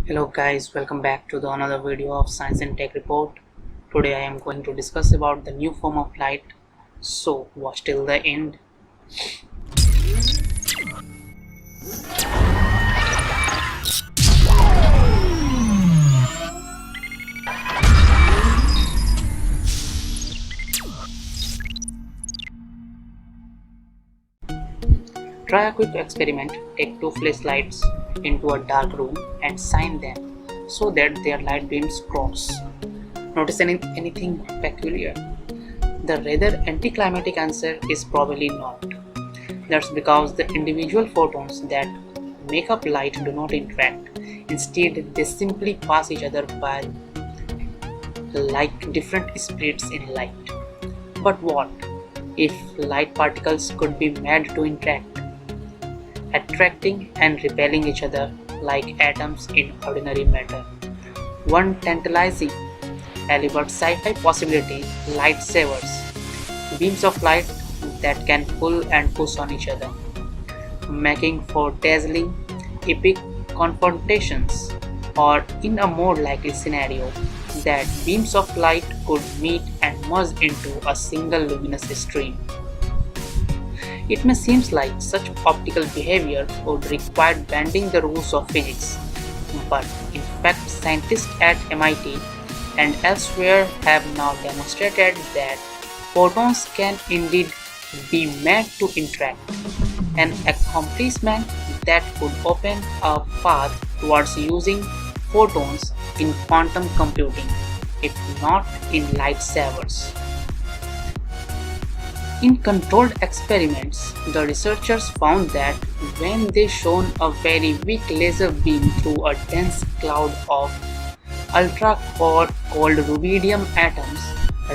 Hello guys, welcome back to the another video of Science and Tech Report. Today I am going to discuss about the new form of light, so watch till the end. Try a quick experiment. Take two flashlights into a dark room and shine them so that their light beams cross. Notice anything peculiar? The rather anticlimactic answer is probably not. That's because the individual photons that make up light do not interact. Instead, they simply pass each other by like different speeds in light. But what if light particles could be made to interact, attracting and repelling each other like atoms in ordinary matter? One tantalizing, elaborate sci-fi possibility: lightsabers, beams of light that can pull and push on each other, making for dazzling, epic confrontations. Or in a more likely scenario, that beams of light could meet and merge into a single luminous stream. It may seem like such optical behavior would require bending the rules of physics, but in fact scientists at MIT and elsewhere have now demonstrated that photons can indeed be made to interact, an accomplishment that could open a path towards using photons in quantum computing, if not in lightsabers. In controlled experiments, the researchers found that when they shone a very weak laser beam through a dense cloud of ultra-cold rubidium atoms,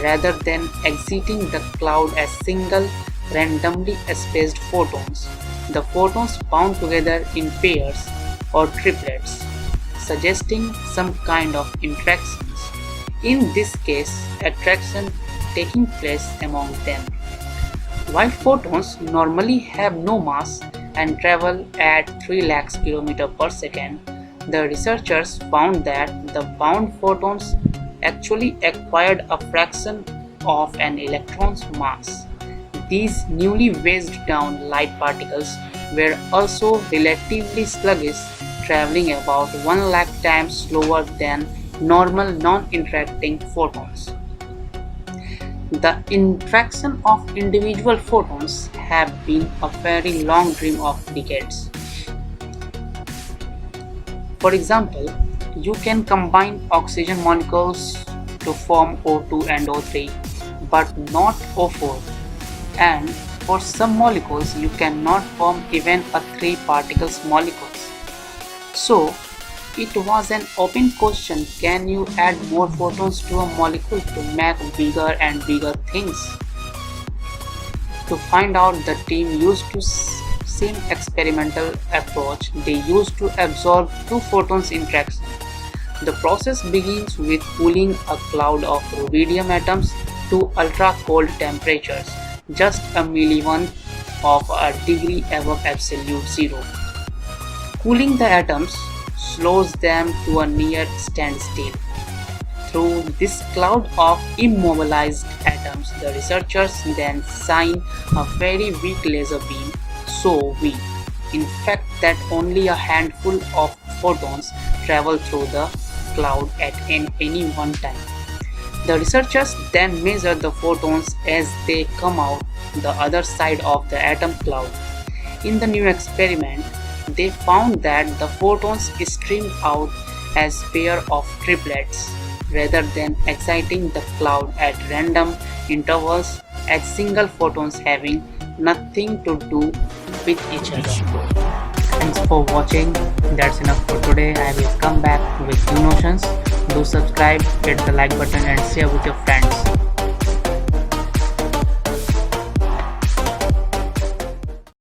rather than exiting the cloud as single, randomly spaced photons, the photons bound together in pairs or triplets, suggesting some kind of interactions. In this case, attraction taking place among them. While photons normally have no mass and travel at 3 lakhs km per second, the researchers found that the bound photons actually acquired a fraction of an electron's mass. These newly wedged down light particles were also relatively sluggish, traveling about 1 lakh times slower than normal non-interacting photons. The interaction of individual photons have been a very long dream of decades. For example, you can combine oxygen molecules to form O2 and O3, but not O4. And for some molecules, you cannot form even a 3 particles molecules. So, it was an open question: can you add more photons to a molecule to make bigger and bigger things? To find out, the team used the same experimental approach they used to absorb 2 photons interaction. The process begins with cooling a cloud of rubidium atoms to ultra-cold temperatures, just a millionth of a degree above absolute zero. Cooling the atoms slows them to a near standstill. Through this cloud of immobilized atoms, the researchers then shine a very weak laser beam, so weak, in fact, that only a handful of photons travel through the cloud at any one time. The researchers then measure the photons as they come out the other side of the atom cloud. In the new experiment, they found that the photons streamed out as pair of triplets, rather than exciting the cloud at random intervals as single photons having nothing to do with each other. Thanks for watching. That's enough for today. I will come back with new notions. Do subscribe, hit the like button and share with your friends.